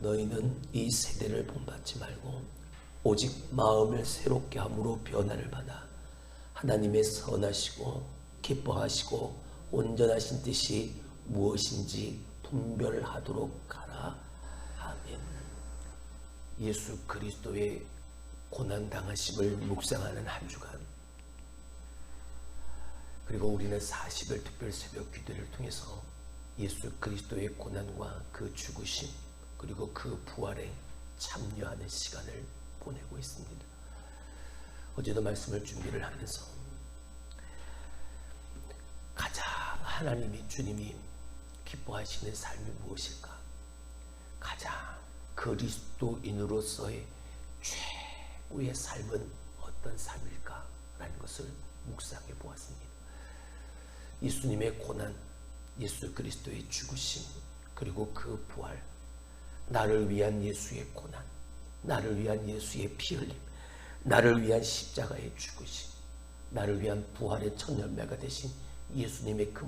너희는 이 세대를 본받지 말고 오직 마음을 새롭게 함으로 변화를 받아 하나님의 선하시고 기뻐하시고 온전하신 뜻이 무엇인지 분별하도록 하라. 아멘. 예수 그리스도의 고난당하심을 묵상하는 한 주간, 그리고 우리는 40일 특별 새벽 기도를 통해서 예수 그리스도의 고난과 그 죽으심 그리고 그 부활에 참여하는 시간을 보내고 있습니다. 어제도 말씀을 준비를 하면서 가장 하나님이 주님이 기뻐하시는 삶이 무엇일까? 가장 그리스도인으로서의 최고의 삶은 어떤 삶일까? 라는 것을 묵상해 보았습니다. 예수님의 고난, 예수 그리스도의 죽으심, 그리고 그 부활, 나를 위한 예수의 고난, 나를 위한 예수의 피 흘림, 나를 위한 십자가의 죽으심, 나를 위한 부활의 첫 열매가 되신 예수님의 그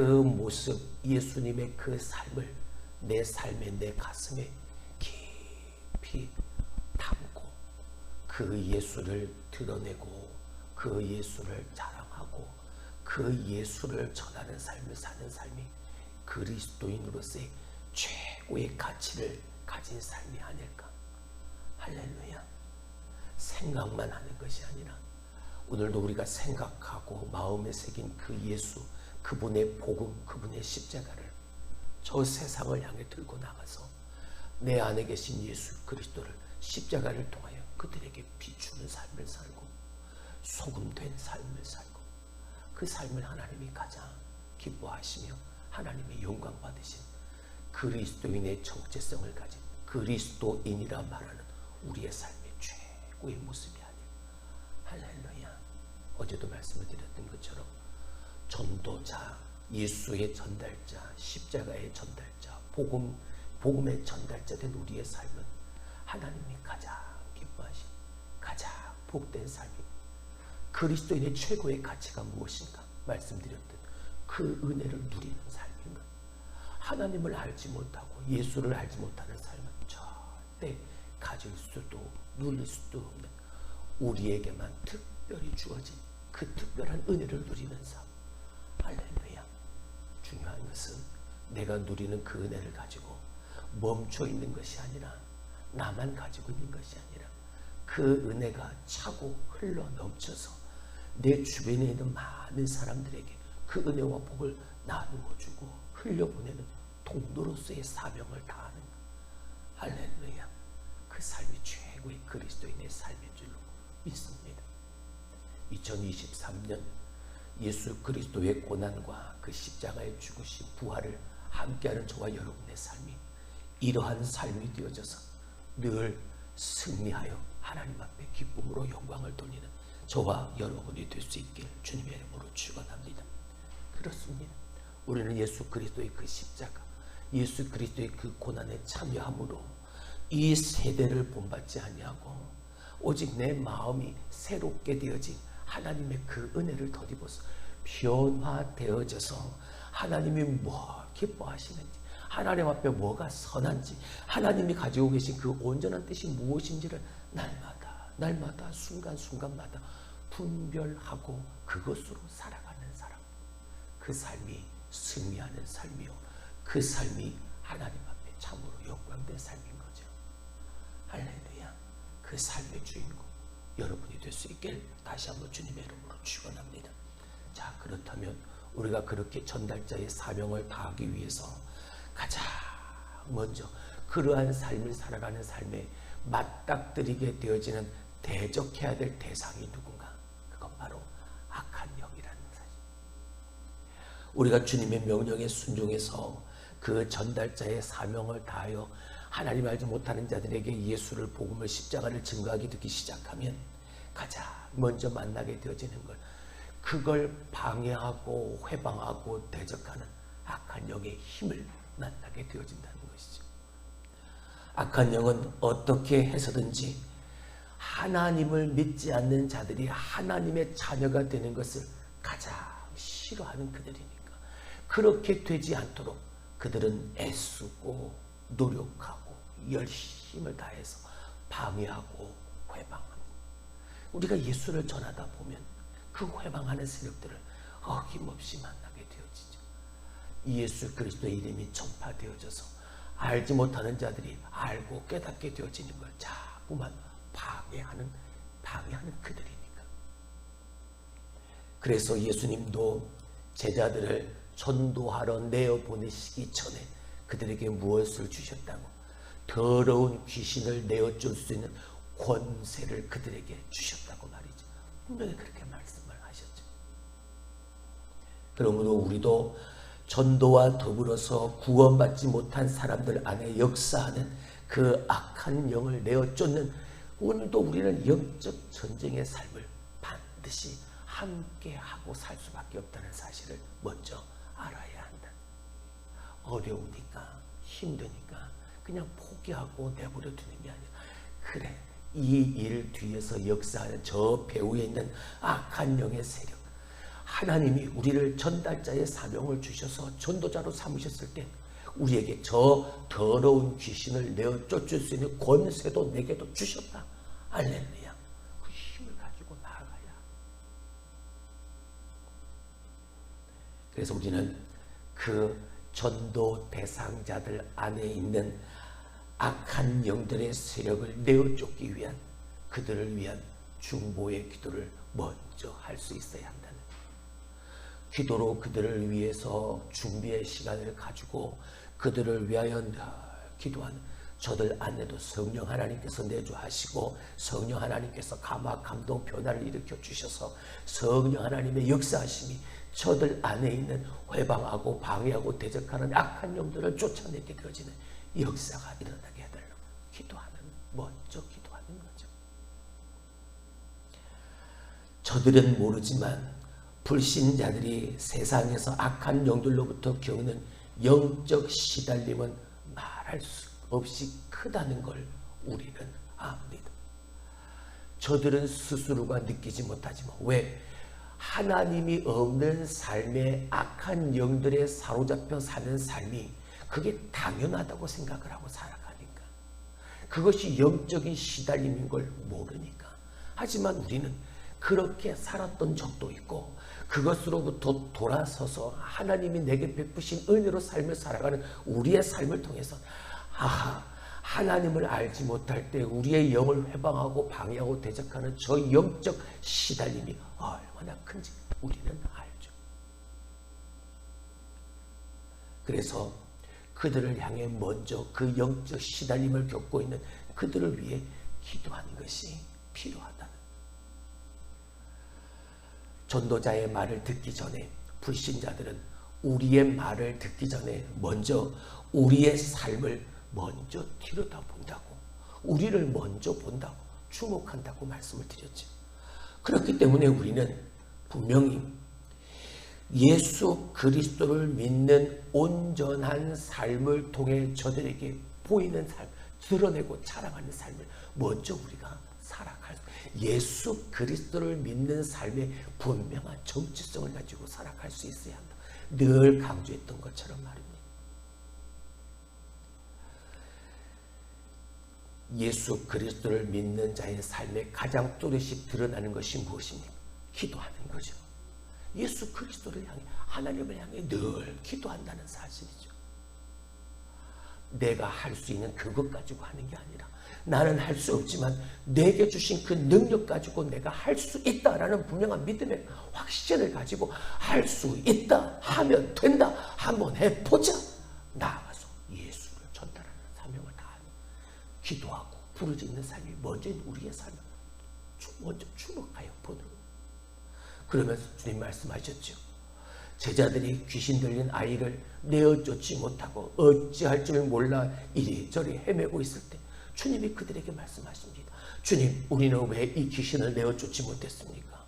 모습, 예수님의 그 삶을 내 삶에, 내 가슴에 깊이 담고 그 예수를 드러내고 그 예수를 자랑하고 그 예수를 전하는 삶을 사는 삶이 그리스도인으로서의 최고의 가치를 가진 삶이 아닐까. 할렐루야. 생각만 하는 것이 아니라 오늘도 우리가 생각하고 마음에 새긴 그 예수, 그분의 복음, 그분의 십자가를 저 세상을 향해 들고 나가서 내 안에 계신 예수 그리스도를 십자가를 통하여 그들에게 비추는 삶을 살고 소금된 삶을 살고 그 삶을 하나님이 가장 기뻐하시며 하나님의 영광 받으신 그리스도인의 정체성을 가진 그리스도인이라 말하는 우리의 삶의 최고의 모습이 아니에요. 할렐루야. 어제도 말씀을 드렸던 것처럼 전도자, 예수의 전달자, 십자가의 전달자, 복음의 전달자 된 우리의 삶은 하나님이 가장 기뻐하신 가장 복된 삶입니다. 그리스도인의 최고의 가치가 무엇인가? 말씀드렸던 그 은혜를 누리는 삶인가? 하나님을 알지 못하고 예수를 알지 못하는 삶은 절대 가질 수도 누릴 수도 없는 우리에게만 특별히 주어진 그 특별한 은혜를 누리는 삶. 할렐루야. 중요한 것은 내가 누리는 그 은혜를 가지고 멈춰 있는 것이 아니라 나만 가지고 있는 것이 아니라 그 은혜가 차고 흘러 넘쳐서 내 주변에 있는 많은 사람들에게 그 은혜와 복을 나누어 주고 흘려보내는 통로로서의 사명을 다하는 할렐루야. 그 삶이 최고의 그리스도인의 삶인 줄로 믿습니다. 2023년 예수 그리스도의 고난과 그 십자가의 죽으심, 부활을 함께하는 저와 여러분의 삶이 이러한 삶이 되어져서 늘 승리하여 하나님 앞에 기쁨으로 영광을 돌리는 저와 여러분이 될 수 있길 주님의 이름으로 축원합니다. 그렇습니다. 우리는 예수 그리스도의 그 십자가, 예수 그리스도의 그 고난에 참여함으로 이 세대를 본받지 아니하고 오직 내 마음이 새롭게 되어진 하나님의 그 은혜를 덧입어서 변화되어져서 하나님이 뭐 기뻐하시는지, 하나님 앞에 뭐가 선한지, 하나님이 가지고 계신 그 온전한 뜻이 무엇인지를 날마다 순간순간마다 분별하고 그것으로 살아가는 사람, 그 삶이 승리하는 삶이요, 그 삶이 하나님 앞에 참으로 영광된 삶인 거죠. 할렐루야. 그 삶의 주인공 여러분이 될 수 있길 다시 한번 주님의 이름으로 축원합니다. 자, 그렇다면 우리가 그렇게 전달자의 사명을 다하기 위해서 가장 먼저 그러한 삶을 살아가는 삶에 맞닥뜨리게 되어지는 대적해야 될 대상이 누군가? 그건 바로 악한 영이라는 사실. 우리가 주님의 명령에 순종해서 그 전달자의 사명을 다하여 하나님 알지 못하는 자들에게 예수를, 복음을, 십자가를 증거하게 되기 시작하면 가장 먼저 만나게 되어지는 걸, 그걸 방해하고 회방하고 대적하는 악한 영의 힘을 만나게 되어진다는 것이죠. 악한 영은 어떻게 해서든지 하나님을 믿지 않는 자들이 하나님의 자녀가 되는 것을 가장 싫어하는 그들이니까 그렇게 되지 않도록 그들은 애쓰고 노력하고 열심을 다해서 방해하고 회방합니다. 우리가 예수를 전하다 보면 그 회방하는 세력들을 어김없이 만나게 되어지죠. 예수 그리스도의 이름이 전파되어져서 알지 못하는 자들이 알고 깨닫게 되어지는 걸 자꾸만 방해하는 그들이니까. 그래서 예수님도 제자들을 전도하러 내어보내시기 전에 그들에게 무엇을 주셨다고? 더러운 귀신을 내어줄 수 있는 권세를 그들에게 주셨다고 말이죠. 분명히 그렇게 말씀을 하셨죠. 그러므로 우리도 전도와 더불어서 구원받지 못한 사람들 안에 역사하는 그 악한 영을 내어쫓는, 오늘도 우리는 영적 전쟁의 삶을 반드시 함께하고 살 수밖에 없다는 사실을 먼저 알아야 한다. 어려우니까 힘드니까 그냥 포기하고 내버려 두는 게 아니라, 그래, 이 일 뒤에서 역사하는 저 배후에 있는 악한 영의 세력, 하나님이 우리를 전달자의 사명을 주셔서 전도자로 삼으셨을 때 우리에게 저 더러운 귀신을 내어 쫓을 수 있는 권세도 내게도 주셨다. 할렐루야. 그 힘을 가지고 나아가야. 그래서 우리는 그 전도 대상자들 안에 있는 악한 영들의 세력을 내어 쫓기 위한, 그들을 위한 중보의 기도를 먼저 할 수 있어야 한다는, 기도로 그들을 위해서 준비의 시간을 가지고 그들을 위하여 기도하는, 저들 안에도 성령 하나님께서 내주하시고 성령 하나님께서 감화 감동 변화를 일으켜 주셔서 성령 하나님의 역사하심이 저들 안에 있는 회방하고 방해하고 대적하는 악한 영들을 쫓아내게 되어지는 역사가 일어나게 해달라고 먼저 기도하는 거죠. 저들은 모르지만 불신자들이 세상에서 악한 영들로부터 겪는 영적 시달림은 말할 수 없이 크다는 걸 우리는 압니다. 저들은 스스로가 느끼지 못하지만, 왜? 하나님이 없는 삶에 악한 영들에 사로잡혀 사는 삶이 그게 당연하다고 생각을 하고 살아가니까, 그것이 영적인 시달림인 걸 모르니까. 하지만 우리는 그렇게 살았던 적도 있고, 그것으로부터 돌아서서 하나님이 내게 베푸신 은혜로 삶을 살아가는 우리의 삶을 통해서, 아하, 하나님을 알지 못할 때 우리의 영을 회방하고 방해하고 대적하는 저 영적 시달림이 얼마나 큰지 우리는 알죠. 그래서 그들을 향해 먼저 그 영적 시달림을 겪고 있는 그들을 위해 기도하는 것이 필요하다는, 전도자의 말을 듣기 전에 불신자들은 우리의 말을 듣기 전에 먼저 우리의 삶을 먼저 들여다본다고, 우리를 먼저 본다고, 주목한다고 말씀을 드렸죠. 그렇기 때문에 우리는 분명히 예수 그리스도를 믿는 온전한 삶을 통해 저들에게 보이는 삶, 드러내고 자랑하는 삶을 먼저 우리가 살아갈 수, 예수 그리스도를 믿는 삶의 분명한 정체성을 가지고 살아갈 수 있어야 한다. 늘 강조했던 것처럼 말입니다. 예수 그리스도를 믿는 자의 삶에 가장 또렷이 드러나는 것이 무엇입니까? 기도하는 거죠. 예수 그리스도를 향해, 하나님을 향해 늘 기도한다는 사실이죠. 내가 할 수 있는 그것 가지고 하는 게 아니라, 나는 할 수 없지만 내게 주신 그 능력 가지고 내가 할 수 있다라는 분명한 믿음의 확신을 가지고 할 수 있다, 하면 된다, 한번 해보자, 나아가서 예수를 전달하는 사명을 다하는, 기도하고 부르짖는 삶이 먼저 우리의 삶을 먼저 주목하여 보는 거예요. 그러면서 주님 말씀하셨죠. 제자들이 귀신 들린 아이를 내어쫓지 못하고 어찌할 줄 몰라 이리저리 헤매고 있을 때 주님이 그들에게 말씀하십니다. 주님, 우리는 왜 이 귀신을 내어쫓지 못했습니까?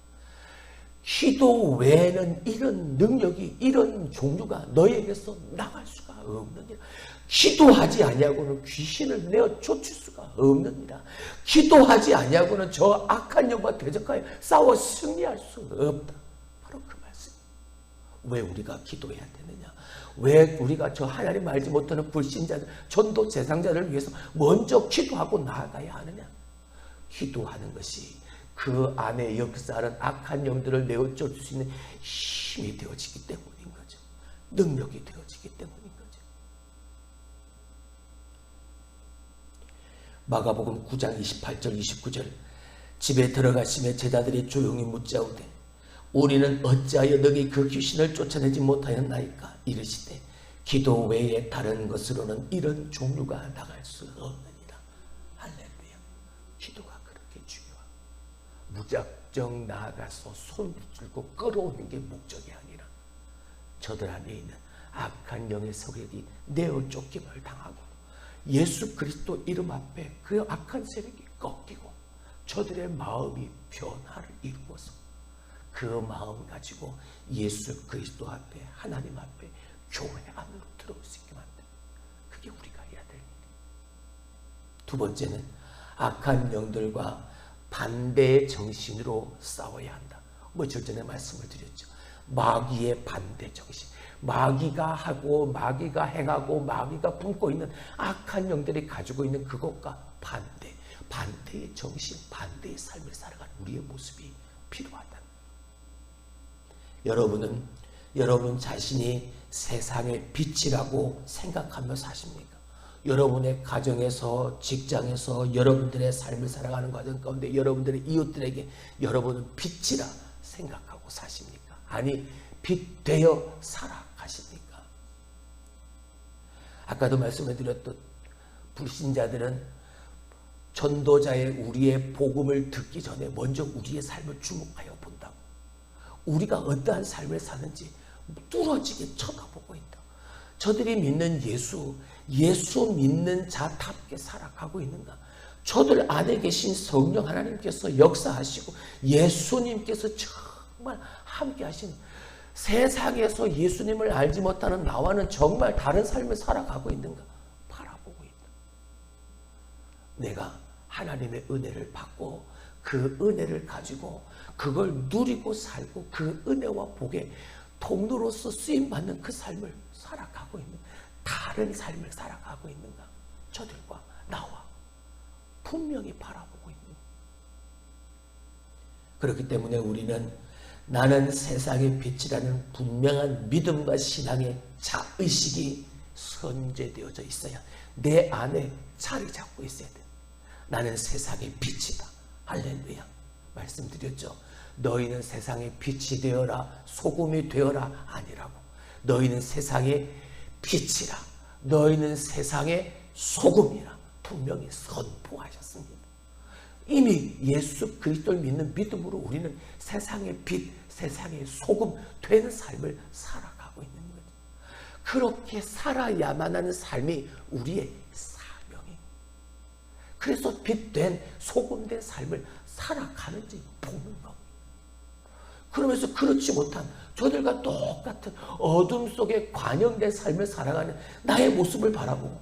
기도 외에는 이런 능력이, 이런 종류가 너에게서 나갈 수가 없느니라. 기도하지 아니하고는 귀신을 내어쫓을 수가 없느니라. 기도하지 아니하고는 저 악한 영과 대적하여 싸워 승리할 수 없다. 바로 그 말씀. 왜 우리가 기도해야 되느냐? 왜 우리가 저 하나님 알지 못하는 불신자들, 전도 제상자를 위해서 먼저 기도하고 나아가야 하느냐? 기도하는 것이 그 안에 역사하는 악한 영들을 내어쫓을 수 있는 힘이 되어지기 때문인 거죠. 능력이 되어지기 때문인 거죠. 마가복음 9장 28절 29절 집에 들어가시며 제자들이 조용히 묻자오되 우리는 어찌하여 너희 그 귀신을 쫓아내지 못하였나이까? 이르시되 기도 외에 다른 것으로는 이런 종류가 나갈 수 없느니라. 할렐루야. 기도가 그렇게 중요하고 무작정 나아가서 손 붙들고 끌어오는 게 목적이 아니라 저들 안에 있는 악한 영의 세력이 내어 쫓김을 당하고 예수 그리스도 이름 앞에 그 악한 세력이 꺾이고 저들의 마음이 변화를 이루어서 그 마음 가지고 예수 그리스도 앞에 하나님 앞에 교회 안으로 들어올 수 있게 만드는 그게 우리가 해야 될 일이에요. 두 번째는 악한 영들과 반대의 정신으로 싸워야 한다. 뭐 전에 말씀을 드렸죠. 마귀의 반대 정신. 마귀가 하고 마귀가 행하고 마귀가 품고 있는 악한 영들이 가지고 있는 그것과 반대의 정신, 반대의 삶을 살아가는 우리의 모습이 필요하다. 여러분 자신이 세상의 빛이라고 생각하며 사십니까? 여러분의 가정에서, 직장에서, 여러분들의 삶을 살아가는 과정 가운데 여러분들의 이웃들에게 여러분은 빛이라 생각하고 사십니까? 아니, 빛 되어 살아가십니까? 아까도 말씀해 드렸던 불신자들은 전도자의 우리의 복음을 듣기 전에 먼저 우리의 삶을 주목하여 본다고. 우리가 어떠한 삶을 사는지 뚫어지게 쳐다보고 있다. 저들이 믿는 예수 믿는 자답게 살아가고 있는가? 저들 안에 계신 성령 하나님께서 역사하시고 예수님께서 정말 함께 하신 세상에서 예수님을 알지 못하는 나와는 정말 다른 삶을 살아가고 있는가? 바라보고 있다. 내가 하나님의 은혜를 받고 그 은혜를 가지고 그걸 누리고 살고 그 은혜와 복의 통로로서 쓰임받는 그 삶을 살아가고 있는, 다른 삶을 살아가고 있는가? 저들과 나와 분명히 바라보고 있는. 그렇기 때문에 우리는 나는 세상의 빛이라는 분명한 믿음과 신앙의 자의식이 선제되어져 있어야 내 안에 자리 잡고 있어야 돼. 나는 세상의 빛이다. 할렐루야. 말씀드렸죠. 너희는 세상의 빛이 되어라, 소금이 되어라 아니라고. 너희는 세상의 빛이라, 너희는 세상의 소금이라 분명히 선포하셨습니다. 이미 예수 그리스도를 믿는 믿음으로 우리는 세상의 빛, 세상의 소금 되는 삶을 살아가고 있는 거죠. 그렇게 살아야만 하는 삶이 우리의 사명이에요. 그래서 빛된 소금된 삶을 살아가는지 보는 겁니다. 그러면서 그렇지 못한 저들과 똑같은 어둠 속에 관영된 삶을 살아가는 나의 모습을 바라보고,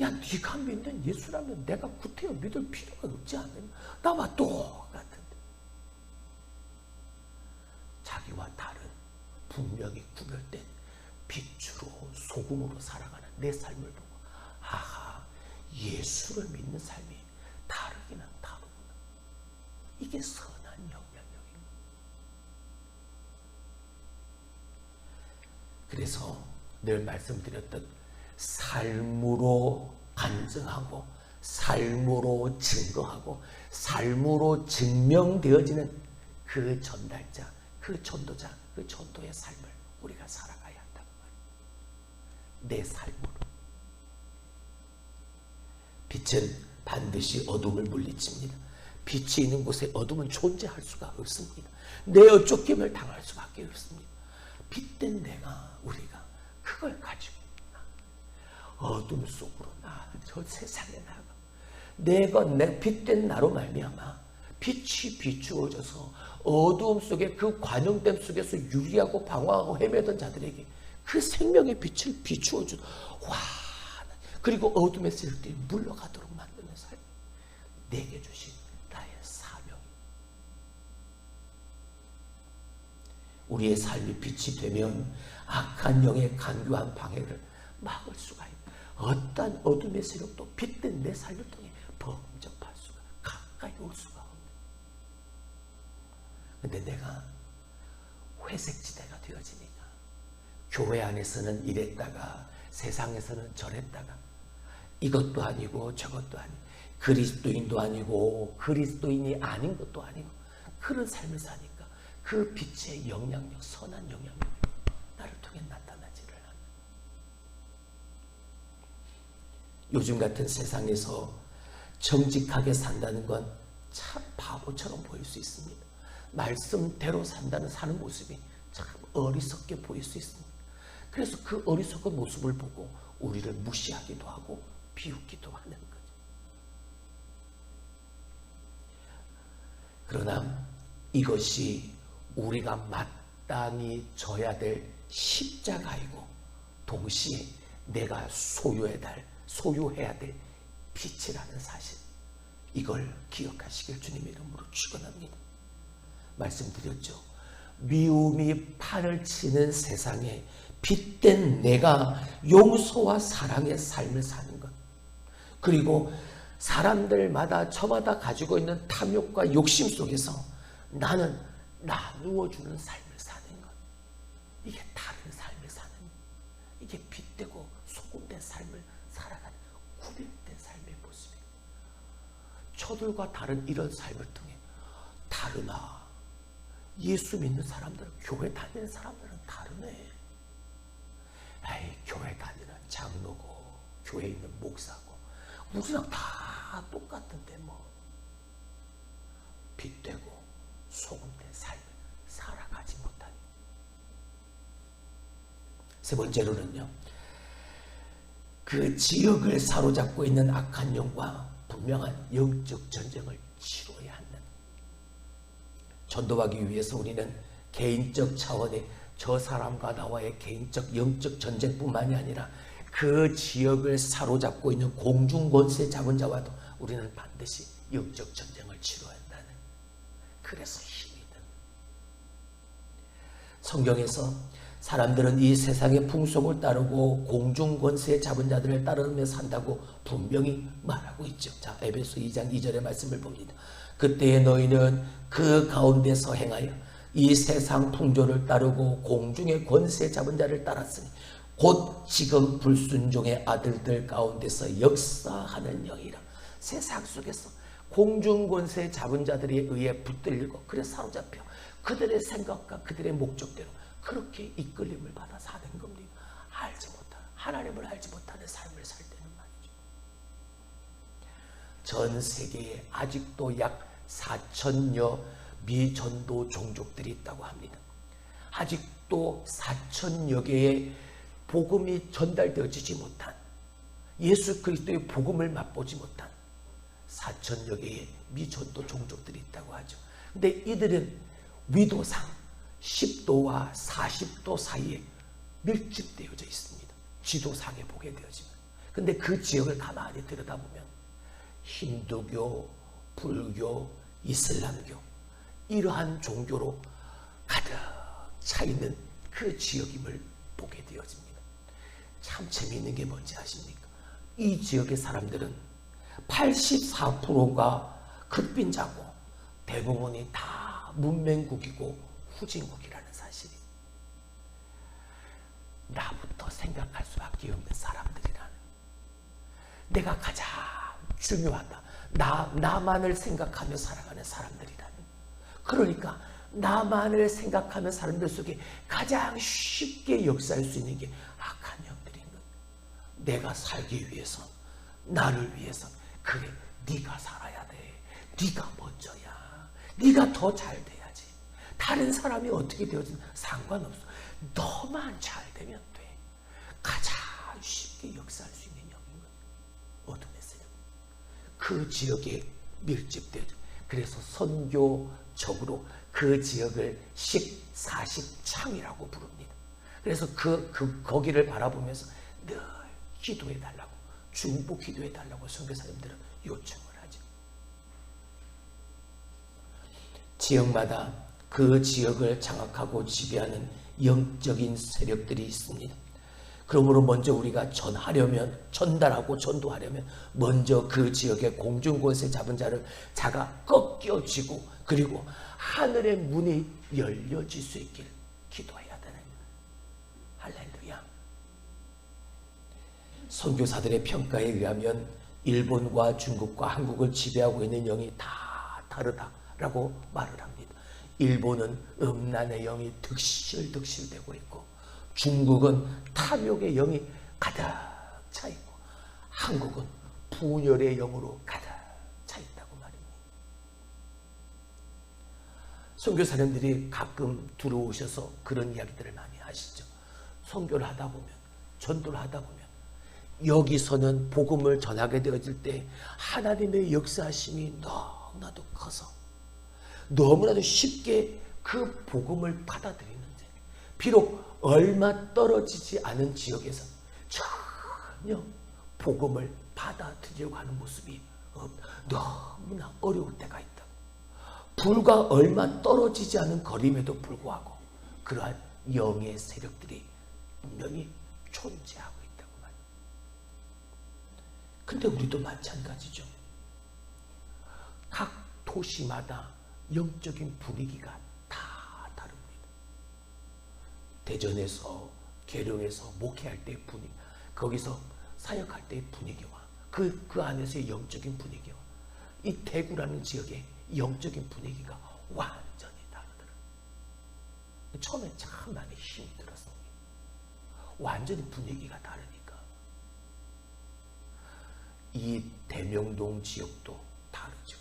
야, 네가 믿는 예수라면 내가 구태여 믿을 필요가 없지 않느냐? 나와 똑같은데. 자기와 다른 분명히 구별된 빛으로 소금으로 살아가는 내 삶을 보고, 아하, 예수를 믿는 삶이 다르기는 다르구나. 이게 선한 영향력입니다. 그래서 늘 말씀드렸던 삶으로 간증하고 삶으로 증거하고 삶으로 증명되어지는 그 전달자, 그 전도자, 그 전도의 삶을 우리가 살아가야 한다는 말이에요. 내 삶으로. 빛은 반드시 어둠을 물리칩니다. 빛이 있는 곳에 어둠은 존재할 수가 없습니다. 내어 쫓김을 당할 수밖에 없습니다. 빛된 우리가 그걸 가지고 어둠 속으로 저 세상에 나가. 내 빛된 나로 말미암아 빛이 비추어져서 어두움 속에 그 관용됨 속에서 유리하고 방황하고 헤매던 자들에게 그 생명의 빛을 비추어주고, 와, 그리고 어둠의 세력들이 물러가도록 만드는 삶, 내게 주신 나의 사명. 우리의 삶이 빛이 되면 악한 영의 간교한 방해를 막을 수가 있고, 어떠한 어둠의 세력도 빛된 내 삶을 통해 범접할 수가, 가까이 올 수가 없네. 근데 내가 회색지대가 되어지니까 교회 안에서는 이랬다가 세상에서는 저랬다가 이것도 아니고 저것도 아니고 그리스도인도 아니고 그리스도인이 아닌 것도 아니고 그런 삶을 사니까 그 빛의 영향력, 선한 영향력이 나를 통해 나타나지를 않아. 요즘 같은 세상에서 정직하게 산다는 건 참 바보처럼 보일 수 있습니다. 말씀대로 사는 모습이 참 어리석게 보일 수 있습니다. 그래서 그 어리석은 모습을 보고 우리를 무시하기도 하고 비웃기도 하는 거죠. 그러나 이것이 우리가 마땅히 져야 될 십자가이고 동시에 내가 소유해야 될 빛이라는 사실, 이걸 기억하시길 주님의 이름으로 축원합니다. 말씀드렸죠. 미움이 판을 치는 세상에 빛된 내가 용서와 사랑의 삶을 사는 것, 그리고 사람들마다 저마다 가지고 있는 탐욕과 욕심 속에서 나는 나누어주는 삶을 사는 것, 이게 다른 삶을 사는 것, 이게 빛되고 소금된 삶을 살아가는 구별된 삶의 모습이에요. 저들과 다른 이런 삶을 통해 다르나, 예수 믿는 사람들은, 교회 다니는 사람들은 다르네. 에이, 교회 다니는 장로고 교회에 있는 목사고 우리랑 다 똑같은데 뭐. 빛되고 소금된 삶을 살아가지 못하니. 세 번째로는요, 그 지역을 사로잡고 있는 악한 영과 분명한 영적 전쟁을 치러야 한다. 전도하기 위해서 우리는 개인적 차원의 저 사람과 나와의 개인적 영적 전쟁뿐만이 아니라 그 지역을 사로잡고 있는 공중권세 잡은 자와도 우리는 반드시 영적 전쟁을 치러야 한다는, 그래서 힘이 든. 성경에서 사람들은 이 세상의 풍속을 따르고 공중권세 잡은 자들을 따르며 산다고 분명히 말하고 있죠. 자, 에베소 2장 2절의 말씀을 봅니다. 그때에 너희는 그 가운데서 행하여 이 세상 풍조를 따르고 공중의 권세 잡은 자를 따랐으니 곧 지금 불순종의 아들들 가운데서 역사하는 영이라. 세상 속에서 공중권세 잡은 자들에 의해 붙들리고 그래 사로잡혀 그들의 생각과 그들의 목적대로 그렇게 이끌림을 받아 사는 겁니다. 하나님을 알지 못하는 삶을 살 때는 말이죠. 전 세계에 아직도 약 4천여 미전도 종족들이 있다고 합니다. 아직도 4천여 개의 복음이 전달되어지지 못한, 예수 그리스도의 복음을 맛보지 못한 4천여 개의 미전도 종족들이 있다고 하죠. 근데 이들은 위도상 10도와 40도 사이에 밀집되어져 있습니다. 지도상에 보게 되어지면. 근데 그 지역을 가만히 들여다보면 힌두교, 불교, 이슬람교 이러한 종교로 가득 차 있는 그 지역임을 보게 되어집니다. 참 재미있는 게 뭔지 아십니까? 이 지역의 사람들은 84%가 극빈자고 대부분이 다 문맹국이고 후진국이라는 사실이, 나부터 생각할 수밖에 없는 사람들이라는, 내가 가장 중요하다, 나만을 생각하며 살아가는 사람들이라는, 그러니까 나만을 생각하는 사람들 속에 가장 쉽게 역사할 수 있는 게 악한 영들인 것. 내가 살기 위해서, 나를 위해서, 그래 네가 살아야 돼, 네가 먼저야, 네가 더 잘 돼야지, 다른 사람이 어떻게 되어든 상관없어, 너만 잘 되면 돼. 가장 쉽게 역사할 수 있는 영인 거죠. 어둠의 세력. 그 지역에 밀집되죠. 그래서 선교적으로 그 지역을 40창이라고 부릅니다. 그래서 거기를 바라보면서 늘 기도해 달라고, 중보 기도해 달라고 선교사님들은 요청을 하죠. 지역마다 그 지역을 장악하고 지배하는 영적인 세력들이 있습니다. 그러므로 먼저 우리가 전달하고 전도하려면 먼저 그 지역의 공중권세 잡은 자를 자가 꺾여지고 그리고 하늘의 문이 열려질 수 있길 기도해야 되는 거예요. 할렐루야. 선교사들의 평가에 의하면 일본과 중국과 한국을 지배하고 있는 영이 다 다르다라고 말을 합니다. 일본은 음란의 영이 득실득실되고 있고 중국은 탐욕의 영이 가득 차 있고 한국은 분열의 영으로 가득 차 있다고 말입니다. 선교사님들이 가끔 들어오셔서 그런 이야기들을 많이 하시죠. 선교를 하다 보면, 전도를 하다 보면 여기서는 복음을 전하게 되어질 때 하나님의 역사하심이 너무나도 커서 너무나도 쉽게 그 복음을 받아들이는데 비록 얼마 떨어지지 않은 지역에서 전혀 복음을 받아들이려고 하는 모습이 너무나 어려울 때가 있다. 불과 얼마 떨어지지 않은 거림에도 불구하고 그러한 영의 세력들이 분명히 존재하고 있다고 말이에요. 근데 우리도 마찬가지죠. 각 도시마다 영적인 분위기가 다 다릅니다. 대전에서 계룡에서 목회할 때의 분위기, 거기서 사역할 때의 분위기와 그 안에서의 영적인 분위기와 이 대구라는 지역의 영적인 분위기가 완전히 다르더라고요. 처음에 참 많이 힘이 들었습니다. 완전히 분위기가 다르니까. 이 대명동 지역도 다르죠.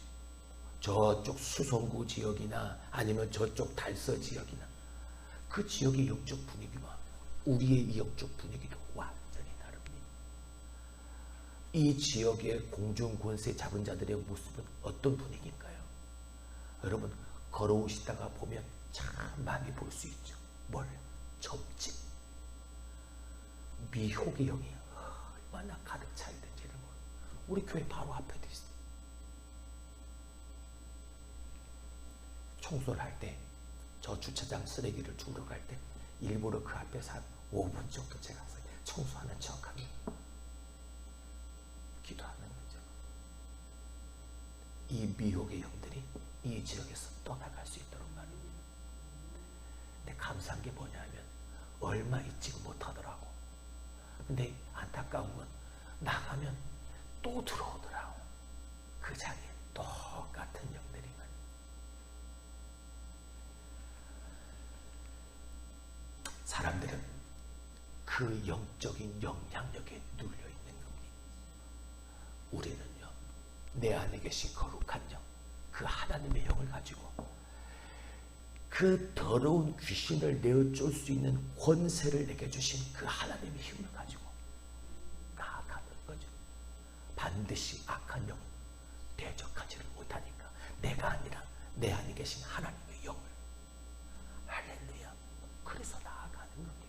저쪽 수성구 지역이나 아니면 저쪽 달서 지역이나 그 지역의 영적 분위기와 우리의 영적 분위기도 완전히 다릅니다. 이 지역의 공중 권세 잡은 자들의 모습은 어떤 분위기인가요? 여러분 걸어오시다가 보면 참 많이 볼 수 있죠. 뭘? 점집, 미혹의 영이 얼마나 가득 차 있는지를 우리 교회 바로 앞에도 있어요. 청소를 할 때 저 주차장 쓰레기를 주우러 갈 때 일부러 그 앞에서 한 5분 정도 제가 청소하는 척합니다. 기도하는 거죠. 이 미혹의 영들이 이 지역에서 떠나갈 수 있도록 말입니다. 근데 감사한 게 뭐냐면 얼마 있지 못하더라고. 근데 안타까운 건 나가면 또 들어오더라고. 그 자리에 똑같은 영들이만. 사람들은 그 영적인 영향력에 눌려 있는 겁니다. 우리는요, 내 안에 계신 거룩한 영, 그 하나님의 영을 가지고 그 더러운 귀신을 내어쫓을 수 있는 권세를 내게 주신 그 하나님의 힘을 가지고 나아가는 거죠. 반드시 악한 영은 대적하지를 못하니까 내가 아니라 내 안에 계신 하나님의 영을. 할렐루야. 그래서 나아가는 겁니다.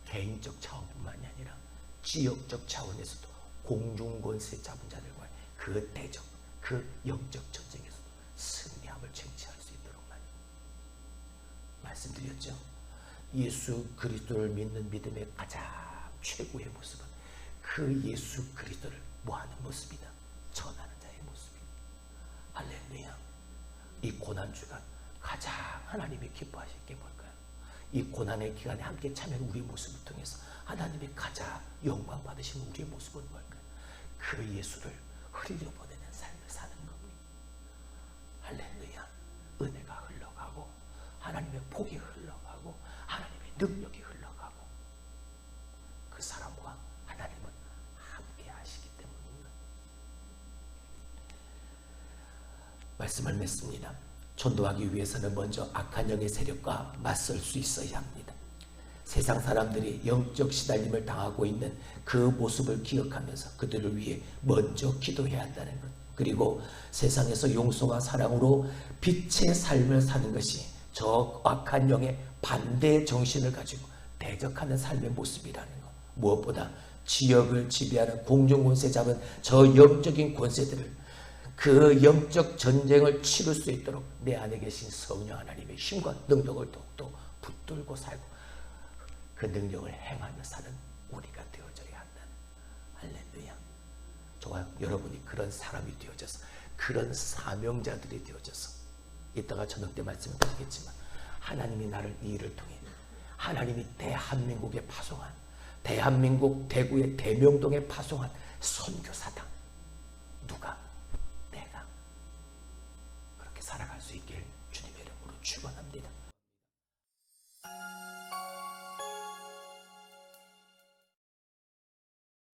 개인적 차원뿐만이 아니라 지역적 차원에서도 공중권세 잡은 자들과의 그 대적, 그 영적 전쟁에서도 승리함을 쟁취할 수 있도록 말씀드렸죠. 예수 그리스도를 믿는 믿음의 가장 최고의 모습은 그 예수 그리스도를 뭐하는 모습이다? 전하는 자의 모습이다. 할렐루야. 이 고난주간 가장 하나님이 기뻐하실 게 뭘까요? 이 고난의 기간에 함께 참여하는 우리의 모습을 통해서 하나님이 가장 영광 받으시는 우리의 모습은 뭘까요? 그 예수를 흐리려 보내는 삶을 사는 겁니다. 할렐루야. 은혜가 흘러가고 하나님의 복이 흘러가고 하나님의 능력이 흘러가고 그 사람과 하나님은 함께 하시기 때문입니다. 말씀을 맺습니다. 전도하기 위해서는 먼저 악한 영의 세력과 맞설 수 있어야 합니다. 세상 사람들이 영적 시달림을 당하고 있는 그 모습을 기억하면서 그들을 위해 먼저 기도해야 한다는 것. 그리고 세상에서 용서와 사랑으로 빛의 삶을 사는 것이 저 악한 영의 반대의 정신을 가지고 대적하는 삶의 모습이라는 것. 무엇보다 지역을 지배하는 공중권세 잡은 저 영적인 권세들을 그 영적 전쟁을 치를 수 있도록 내 안에 계신 성령 하나님의 힘과 능력을 더욱더 붙들고 살고 그 능력을 행하며 사는 우리가 되어져야 한다. 할렐루야. 저와 여러분이 그런 사람이 되어져서 그런 사명자들이 되어져서 이따가 저녁 때 말씀드리겠지만 하나님이 나를 이 일을 통해 하나님이 대한민국에 파송한 대한민국 대구의 대명동에 파송한 선교사다.